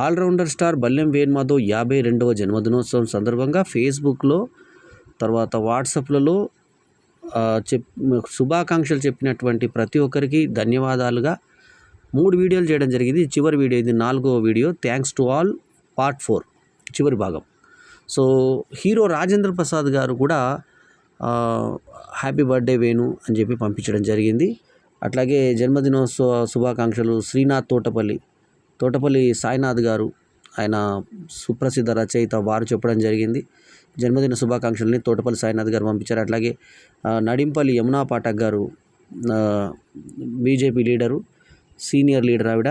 Allrounder star బల్లెం Venumadhav 52వ జన్మదినోత్సవం సందర్భంగా ఫేస్బుక్లో తర్వాత వాట్సాప్లలో శుభాకాంక్షలు చెప్పినటువంటి ప్రతి ఒక్కరికి ధన్యవాదాలుగా 3 వీడియోలు చేయడం జరిగింది. చివరి వీడియో ఇది 4వ video. Thanks to all part 4 చివరి భాగం. సో హీరో రాజేంద్ర ప్రసాద్ గారు కూడా హ్యాపీ బర్త్డే వేణు అని చెప్పి పంపించడం జరిగింది. అట్లాగే జన్మదినోత్సవ శుభాకాంక్షలు శ్రీనాథ్ తోటపల్లి సాయినాథ్ గారు, ఆయన సుప్రసిద్ధ రచయిత, వారు చెప్పడం జరిగింది. జన్మదిన శుభాకాంక్షల్ని తోటపల్లి సాయినాథ్ గారు పంపించారు. అట్లాగే నడింపల్లి యమునా పాఠక్ గారు, బీజేపీ లీడరు, సీనియర్ లీడర్ ఆవిడ.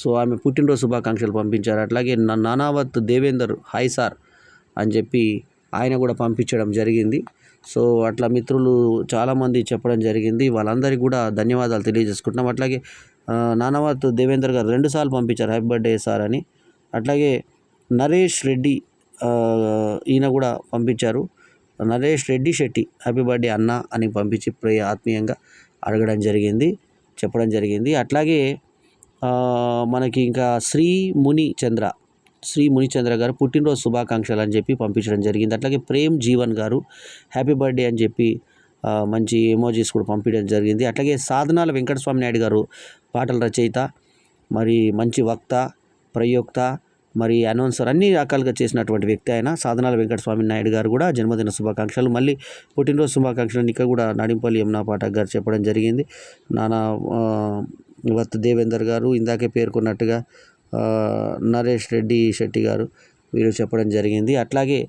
సో ఆమె పుట్టినరోజు శుభాకాంక్షలు పంపించారు. అట్లాగే నానావత్ దేవేందర్ హాయ్ సార్ అని చెప్పి ఆయన కూడా పంపించడం జరిగింది. సో అట్లా మిత్రులు చాలామంది చెప్పడం జరిగింది. వాళ్ళందరికీ కూడా ధన్యవాదాలు తెలియజేసుకుంటున్నాం. అట్లాగే నానావత్ దేవేందర్ గారు 2 సార్లు పంపించారు హ్యాపీ బర్త్డే సార్ అని. అట్లాగే నరేష్ రెడ్డి ఈయన కూడా పంపించారు. నరేష్ రెడ్డి శెట్టి హ్యాపీ బర్త్డే అన్న అని పంపించి ఆత్మీయంగా అడగడం జరిగింది, చెప్పడం జరిగింది. అట్లాగే మనకి ఇంకా శ్రీ మునిచంద్ర గారు పుట్టినరోజు శుభాకాంక్షలు అని చెప్పి పంపించడం జరిగింది. అట్లాగే ప్రేమ్ జీవన్ గారు హ్యాపీ బర్త్డే అని చెప్పి మంచి ఎమోజీస్ కూడా పంపించడం జరిగింది. అట్లాగే సాధనాల వెంకటస్వామి నాయుడు గారు పాటల రచయిత, మరి మంచి వక్త, ప్రయోక్త, మరి అనౌన్సర్, అన్ని రకాలుగా చేసినటువంటి వ్యక్తి ఆయన. సాధనాల వెంకటస్వామి నాయుడు గారు కూడా జన్మదిన శుభాకాంక్షలు, మళ్ళీ పుట్టినరోజు శుభాకాంక్షలు ఇక్కడ కూడా నడింపల్లి యమునా పాఠక్ గారు చెప్పడం జరిగింది. నానావత్ దేవేందర్ గారు ఇందాకే పేర్కొన్నట్టుగా నరేష్ రెడ్డి శెట్టి గారు వీరు చెప్పడం జరిగింది. అట్లాగే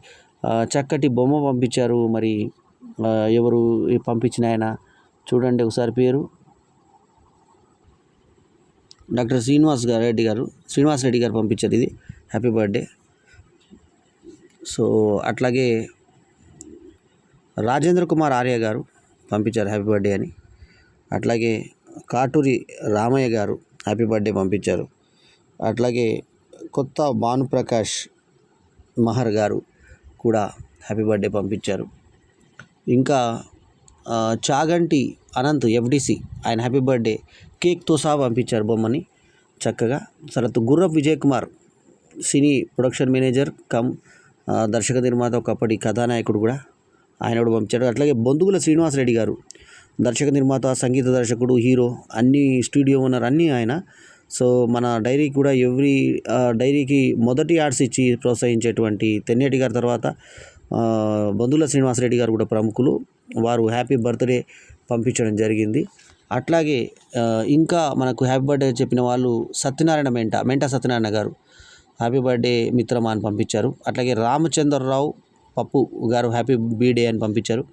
చక్కటి బొమ్మ పంపించారు. మరి ఎవరు పంపించిన ఆయన చూడండి ఒకసారి, పేరు డాక్టర్ శ్రీనివాస్ రెడ్డి గారు పంపించారు ఇది హ్యాపీ బర్త్డే. సో అట్లాగే రాజేంద్ర కుమార్ ఆర్య గారు పంపించారు హ్యాపీ బర్త్డే అని. అట్లాగే కాటూరి రామయ్య గారు హ్యాపీ బర్త్డే పంపించారు. అట్లాగే కొత్త భానుప్రకాష్ మహర్ గారు కూడా హ్యాపీ బర్త్డే పంపించారు. ఇంకా చాగంటి అనంత్ ఎఫ్డిసి ఆయన హ్యాపీ బర్త్డే కేక్తో సహా పంపించారు బొమ్మని చక్కగా. తర్వాత గుర్రపు విజయ్ కుమార్ సినీ ప్రొడక్షన్ మేనేజర్ కమ్ దర్శక నిర్మాత, ఒకప్పటి కథానాయకుడు కూడా, ఆయన కూడా పంపించారు. అట్లాగే బొందుగుల శ్రీనివాసరెడ్డి గారు దర్శక నిర్మాత, సంగీత దర్శకుడు, హీరో, అన్ని స్టూడియో ఓనర్ అన్నీ ఆయన. సో మన డైరీకి కూడా డైరీకి మొదటి యాడ్స్ ఇచ్చి ప్రోత్సహించేటువంటి తెన్నేటి గారి తర్వాత బొందుల శ్రీనివాసరెడ్డి గారు కూడా ప్రముఖులు, వారు హ్యాపీ బర్త్డే పంపించడం జరిగింది. అట్లాగే ఇంకా మనకు హ్యాపీ బర్త్డే చెప్పిన వాళ్ళు మెంట సత్యనారాయణ గారు హ్యాపీ బర్త్డే మిత్రమా అని పంపించారు. అట్లాగే రామచంద్రరావు పప్పు గారు హ్యాపీ బర్త్డే అని పంపించారు.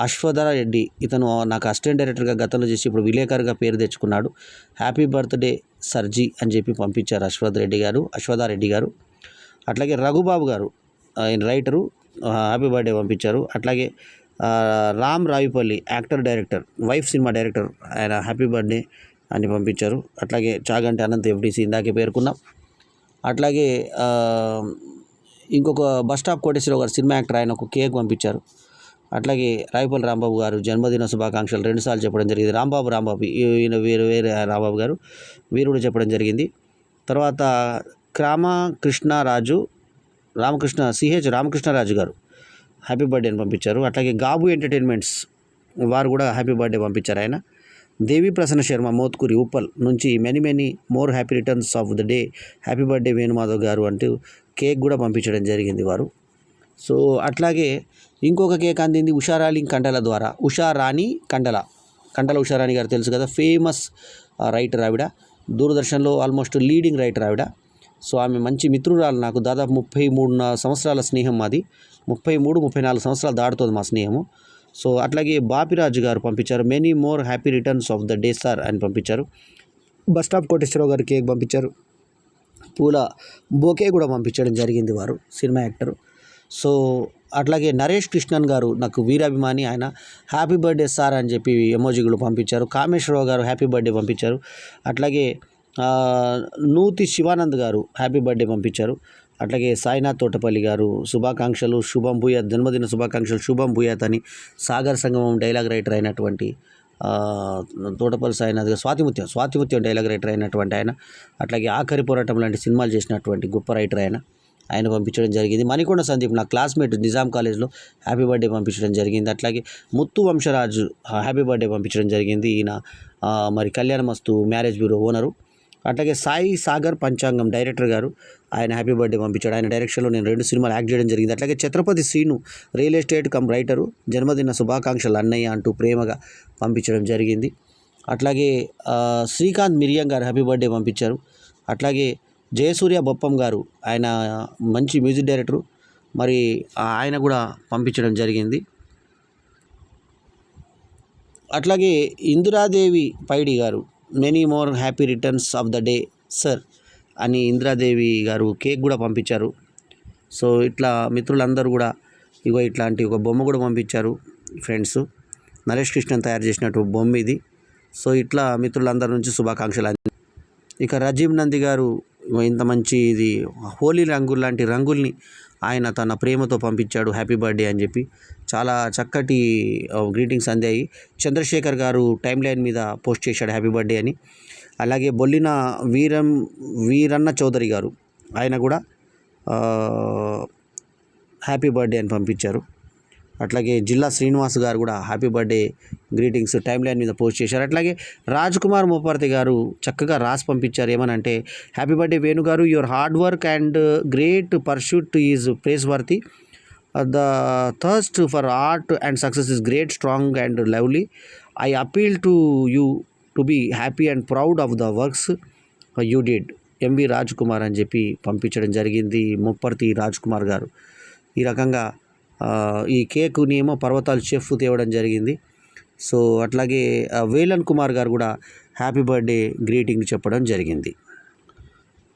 అశ్వధర రెడ్డి, ఇతను నాకు అసిస్టెంట్ డైరెక్టర్గా గతంలో చేసి ఇప్పుడు విలేకరుగా పేరు తెచ్చుకున్నాడు, హ్యాపీ బర్త్డే సర్జీ అని చెప్పి పంపించారు అశ్వధారెడ్డి గారు. అట్లాగే రఘుబాబు గారు ఆయన రైటరు, హ్యాపీ బర్త్డే పంపించారు. అట్లాగే Ram Ravipalli actor, director, wife cinema director, ఆయన హ్యాపీ బర్త్డే అని పంపించారు. అట్లాగే చాగంటి అనంత్ ఎఫ్డిసి ఇందాకే పేర్కొన్నాం. అట్లాగే ఇంకొక బస్ స్టాప్ కోటేశ్వరరావు గారు సినిమా యాక్టర్, ఆయన ఒక కేక్ పంపించారు. అట్లాగే రాయపల్లి రాంబాబు గారు జన్మదిన శుభాకాంక్షలు 2 సార్లు చెప్పడం జరిగింది. రాంబాబు ఈయన వేరే రాంబాబు గారు, వీరు కూడా చెప్పడం జరిగింది. తర్వాత రామకృష్ణరాజు గారు హ్యాపీ బర్త్డే అని పంపించారు. అట్లాగే గాబు ఎంటర్టైన్మెంట్స్ వారు కూడా హ్యాపీ బర్త్డే పంపించారు ఆయన. దేవి ప్రసన్న శర్మ మోత్కూరి ఉప్పల్ నుంచి many more happy returns of the day happy birthday Venumadhav గారు అంటూ కేక్ కూడా పంపించడం జరిగింది వారు. సో అట్లాగే ఇంకొక కేక్ అందింది ఉషారాణి కండల ద్వారా. కండల ఉషారాణి గారు తెలుసు కదా, ఫేమస్ రైటర్ ఆవిడ, దూరదర్శన్లో ఆల్మోస్ట్ లీడింగ్ రైటర్ ఆవిడ. సో ఆమె మంచి మిత్రురాలు, నాకు దాదాపు 33 సంవత్సరాల స్నేహం మాది, 34 సంవత్సరాలు దాడుతుంది మా స్నేహము. సో అట్లాగే బాపిరాజు గారు పంపించారు many more happy returns of the day sir అని పంపించారు. బస్ స్టాప్ కోటేశ్వరరావు గారు కేక్ పంపించారు. పూల బొకే కూడా పంపించడం జరిగింది వారు, సినిమా యాక్టరు. సో అట్లాగే నరేష్ కృష్ణన్ గారు నాకు వీరాభిమాని, ఆయన హ్యాపీ బర్త్డే సార్ అని చెప్పి ఎమోజిగులు పంపించారు. కామేశ్వరరావు గారు హ్యాపీ బర్త్డే పంపించారు. అట్లాగే నూతి శివానంద్ గారు హ్యాపీ బర్త్డే పంపించారు. అట్లాగే సాయినాథ్ తోటపల్లి గారు శుభాకాంక్షలు, శుభం భూయాత్, జన్మదిన శుభాకాంక్షలు, శుభం భూయాత్ అని సాగర్ సంగమం డైలాగ్ రైటర్ అయినటువంటి తోటపల్లి సాయినాథ్ గారు, స్వాతిముత్యం డైలాగ్ రైటర్ అయినటువంటి ఆయన, అట్లాగే ఆఖరి పోరాటం లాంటి సినిమాలు చేసినటువంటి గొప్ప రైటర్ ఆయన పంపించడం జరిగింది. మణికొండ సందీప్ నా క్లాస్మేట్ నిజాం కాలేజ్లో హ్యాపీ బర్త్డే పంపించడం జరిగింది. అట్లాగే ముత్తు వంశరాజు హ్యాపీ బర్త్డే పంపించడం జరిగింది. ఈయన మరి కళ్యాణమస్తు మ్యారేజ్ బ్యూరో ఓనరు. అట్లాగే సాయి సాగర్ పంచాంగం డైరెక్టర్ గారు, ఆయన హ్యాపీ బర్త్డే పంపించాడు. ఆయన డైరెక్షన్లో నేను 2 సినిమాలు యాక్ట్ చేయడం జరిగింది. అట్లాగే Chhatrapati Srinu real estate cum writer, జన్మదిన శుభాకాంక్షలు అన్నయ్య అంటూ ప్రేమగా పంపించడం జరిగింది. అట్లాగే శ్రీకాంత్ మిరియం గారు హ్యాపీ బర్త్డే పంపించారు. అట్లాగే జయసూర్య బొప్పం గారు, ఆయన మంచి మ్యూజిక్ డైరెక్టరు, మరి ఆయన కూడా పంపించడం జరిగింది. అట్లాగే ఇందిరాదేవి పైడి గారు, many more happy returns of the day sir అని ఇందిరాదేవి గారు కేక్ కూడా పంపించారు. సో ఇట్లా మిత్రులందరూ కూడా ఇగో ఇట్లాంటి ఒక బొమ్మ కూడా పంపించారు ఫ్రెండ్స్. నరేష్ కృష్ణన్ తయారు చేసినట్టు బొమ్మ ఇది. సో ఇట్లా మిత్రులందరి నుంచి శుభాకాంక్షలు. ఇక రజీవ్ నంది గారు ఇంత మంచి ఇది హోలీ రంగులు లాంటి రంగుల్ని ఆయన తన ప్రేమతో పంపించాడు హ్యాపీ బర్త్డే అని చెప్పి. చాలా చక్కటి గ్రీటింగ్స్ అందాయి. చంద్రశేఖర్ గారు టైం లైన్ మీద పోస్ట్ చేశాడు హ్యాపీ బర్త్డే అని. అలాగే బొల్లిన వీరన్న చౌదరి గారు, ఆయన కూడా హ్యాపీ బర్త్డే అని పంపించారు. అట్లాగే జిల్లా శ్రీనివాస్ గారు కూడా happy birthday greetings time line మీద పోస్ట్ చేశారు. అట్లాగే రాజ్ కుమార్ మోపర్తి గారు చక్కగా రాసి పంపించారు. ఏమనంటే, happy birthday Venu garu, your hard work and great pursuit is praiseworthy. The thirst for art and success is great, strong and lovely. I appeal to you to be happy and proud of the works you did. MV Raj Kumar అని చెప్పి పంపించడం జరిగింది ముప్పర్తి రాజ్ కుమార్ గారు. ఈ రకంగా ఈ కేకుని ఏమో పర్వతాలు చెఫ్ తేవడం జరిగింది. సో అట్లాగే వేలన్ కుమార్ గారు కూడా హ్యాపీ బర్త్డే గ్రీటింగ్ చెప్పడం జరిగింది.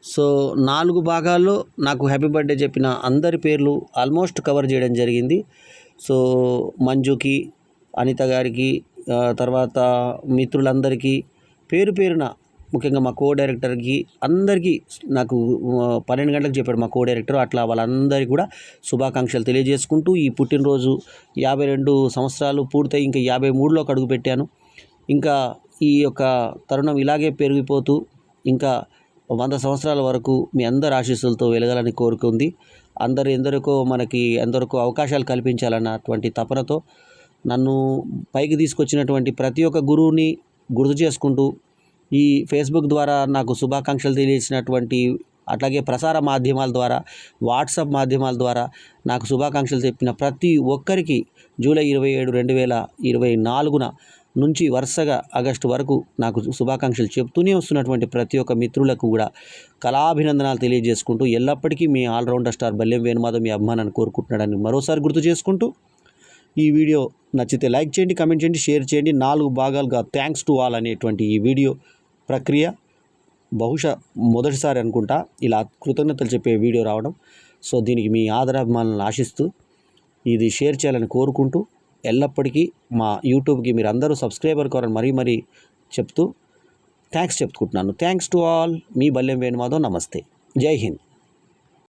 సో 4 భాగాల్లో నాకు హ్యాపీ బర్త్డే చెప్పిన అందరి పేర్లు ఆల్మోస్ట్ కవర్ చేయడం జరిగింది. సో మంజుకి, అనిత గారికి, తర్వాత మిత్రులందరికీ పేరు పేరున, ముఖ్యంగా మా కో డైరెక్టర్కి అందరికీ నాకు 12 గంటలకు చెప్పాడు మా కో డైరెక్టర్. అట్లా వాళ్ళందరికీ కూడా శుభాకాంక్షలు తెలియజేసుకుంటూ ఈ పుట్టినరోజు 52 సంవత్సరాలు పూర్తయి ఇంకా 53లోకి అడుగుపెట్టాను. ఇంకా ఈ యొక్క తరుణం ఇలాగే పెరిగిపోతూ ఇంకా 100 సంవత్సరాల వరకు మీ అందరి ఆశీస్సులతో వెలగాలని కోరుకుంది. ఎందరికో అవకాశాలు కల్పించాలన్నటువంటి తపనతో నన్ను పైకి తీసుకొచ్చినటువంటి ప్రతి ఒక్క గురువుని గుర్తు చేసుకుంటూ, ఈ ఫేస్బుక్ ద్వారా నాకు శుభాకాంక్షలు తెలియజేసినటువంటి, అట్లాగే ప్రసార మాధ్యమాల ద్వారా, వాట్సాప్ మాధ్యమాల ద్వారా నాకు శుభాకాంక్షలు చెప్పిన ప్రతి ఒక్కరికి జూలై 27, 2024 నుంచి వరుసగా ఆగస్టు వరకు నాకు శుభాకాంక్షలు చెప్తూనే వస్తున్నటువంటి ప్రతి ఒక్క మిత్రులకు కూడా కళాభినందనాలు తెలియజేసుకుంటూ, ఎల్లప్పటికీ మీ ఆల్రౌండర్ స్టార్ బల్లెం వేణుమాధవ్ మీ అభిమానాన్ని కోరుకుంటున్నాడని మరోసారి గుర్తు చేసుకుంటూ, ఈ వీడియో నచ్చితే లైక్ చేయండి, కమెంట్ చేయండి, షేర్ చేయండి. 4 భాగాలుగా థ్యాంక్స్ టు ఆల్ అనేటువంటి ఈ వీడియో ప్రక్రియ బహుశా మొదటిసారి అనుకుంటా ఇలా కృతజ్ఞతలు చెప్పే వీడియో రావడం. సో దీనికి మీ ఆదరాభిమానాలను ఆశిస్తూ ఇది షేర్ చేయాలని కోరుకుంటూ, ఎల్లప్పటికీ మా యూట్యూబ్కి మీరు అందరూ సబ్స్క్రైబర్ కావాలని మరీ చెప్తూ థ్యాంక్స్ చెప్పుకుంటున్నాను. Thanks to all. మీ బల్లెం వేణుమాధవ్. నమస్తే. జై హింద్.